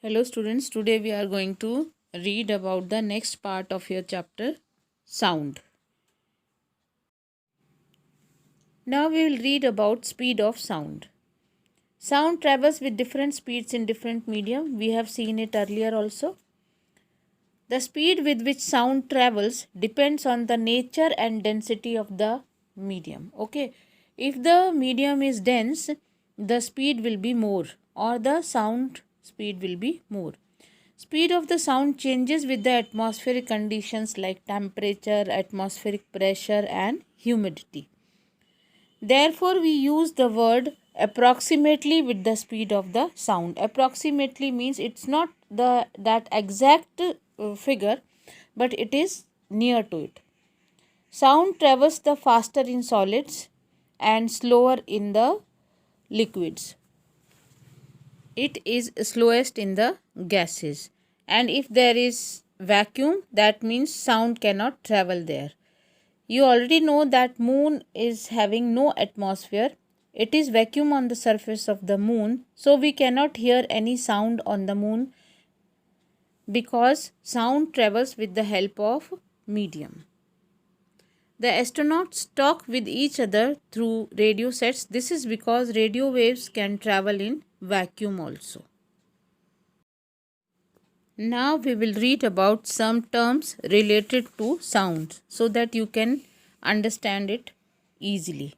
Hello students, today we are going to read about the next part of your chapter, sound. Now we will read about speed of sound. Sound travels with different speeds in different medium. We have seen it earlier also. The speed with which sound travels depends on the nature and density of the medium. Okay, if the medium is dense, the speed will be more or the sound speed will be more. Speed of the sound changes with the atmospheric conditions like temperature, atmospheric pressure and humidity. Therefore, we use the word approximately with the speed of the sound. Approximately means it's not that exact figure, but it is near to it. Sound travels the faster in solids and slower in the liquids. It is slowest in the gases, and if there is vacuum, that means sound cannot travel there. You already know that moon is having no atmosphere. It is vacuum on the surface of the moon, so we cannot hear any sound on the moon because sound travels with the help of medium. The astronauts talk with each other through radio sets. This is because radio waves can travel in vacuum also. Now we will read about some terms related to sounds so that you can understand it easily.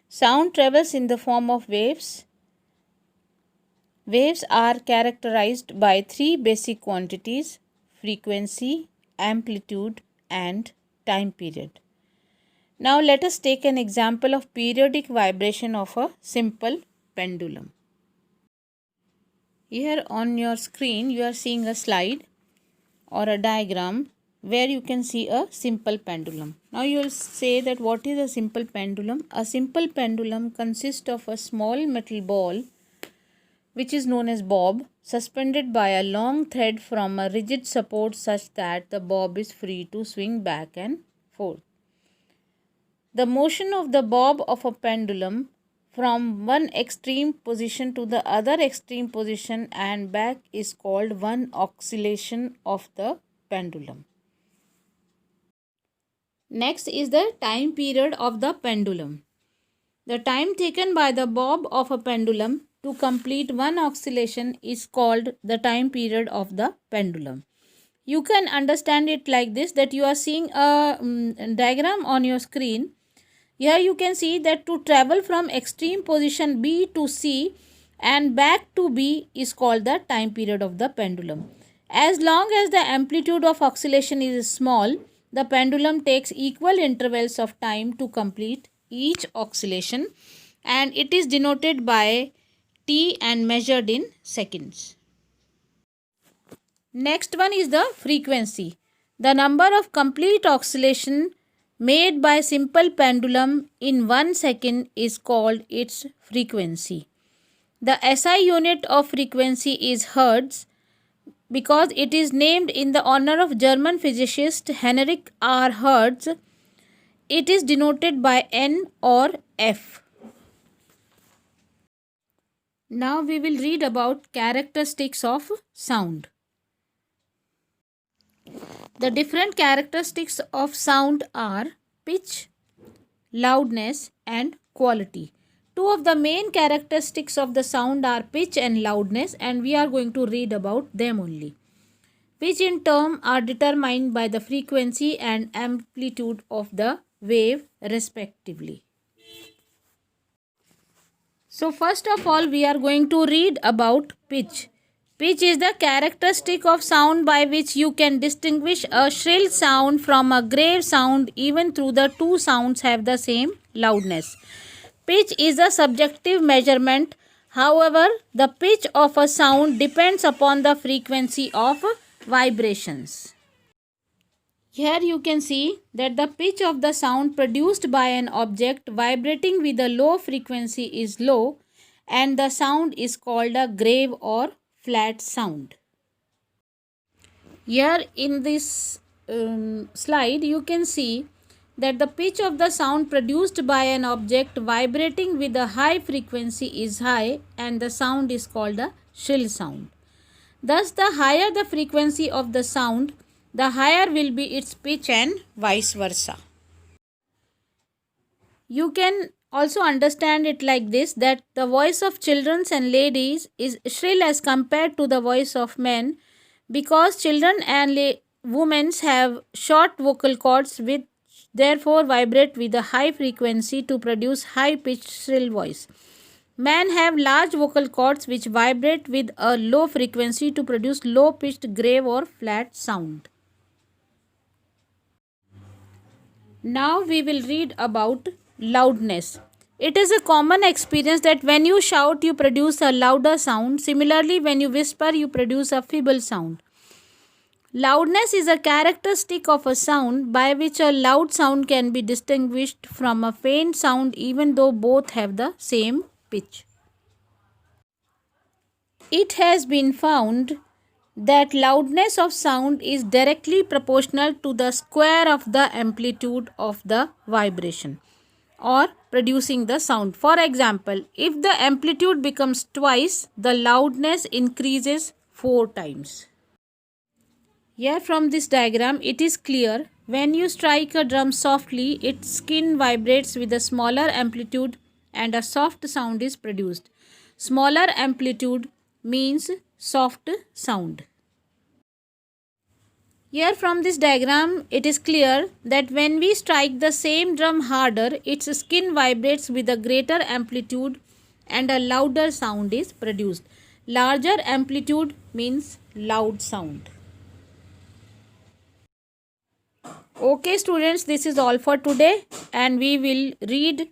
Sound travels in the form of waves. Waves are characterized by three basic quantities: frequency, amplitude, and time period. Now let us take an example of periodic vibration of a simple pendulum. Here on your screen you are seeing a slide or a diagram where you can see a simple pendulum. Now you will say that what is a simple pendulum? A simple pendulum consists of a small metal ball which is known as bob, suspended by a long thread from a rigid support such that the bob is free to swing back and forth. The motion of the bob of a pendulum from one extreme position to the other extreme position and back is called one oscillation of the pendulum. Next is the time period of the pendulum. The time taken by the bob of a pendulum to complete one oscillation is called the time period of the pendulum. You can understand it like this, that you are seeing a diagram on your screen. Here you can see that to travel from extreme position B to C and back to B is called the time period of the pendulum. As long as the amplitude of oscillation is small, the pendulum takes equal intervals of time to complete each oscillation, and it is denoted by T and measured in seconds. Next one is the frequency. The number of complete oscillation made by simple pendulum in 1 second is called its frequency. The SI unit of frequency is Hertz because it is named in the honor of German physicist Heinrich R. Hertz. It is denoted by N or F. Now we will read about characteristics of sound. The different characteristics of sound are pitch, loudness and quality. Two of the main characteristics of the sound are pitch and loudness, and we are going to read about them only. Pitch in turn are determined by the frequency and amplitude of the wave respectively. So first of all we are going to read about pitch. Pitch is the characteristic of sound by which you can distinguish a shrill sound from a grave sound even though the two sounds have the same loudness. Pitch is a subjective measurement. However, the pitch of a sound depends upon the frequency of vibrations. Here you can see that the pitch of the sound produced by an object vibrating with a low frequency is low, and the sound is called a grave or flat sound. Here in this slide you can see that the pitch of the sound produced by an object vibrating with a high frequency is high, and the sound is called a shrill sound. Thus, the higher the frequency of the sound, the higher will be its pitch and vice versa. You can also understand it like this, that the voice of children and ladies is shrill as compared to the voice of men, because children and women have short vocal cords which therefore vibrate with a high frequency to produce high pitched shrill voice. Men have large vocal cords which vibrate with a low frequency to produce low pitched grave or flat sound. Now we will read about loudness. It is a common experience that when you shout, you produce a louder sound. Similarly, when you whisper, you produce a feeble sound. Loudness is a characteristic of a sound by which a loud sound can be distinguished from a faint sound even though both have the same pitch. It has been found that loudness of sound is directly proportional to the square of the amplitude of the vibration or producing the sound. For example, if the amplitude becomes twice, the loudness increases 4 times. Here from this diagram, it is clear when you strike a drum softly, its skin vibrates with a smaller amplitude and a soft sound is produced. Smaller amplitude means soft sound. Here from this diagram, it is clear that when we strike the same drum harder, its skin vibrates with a greater amplitude and a louder sound is produced. Larger amplitude means loud sound. Okay students, this is all for today and we will read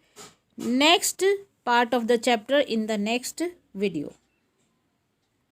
next part of the chapter in the next video.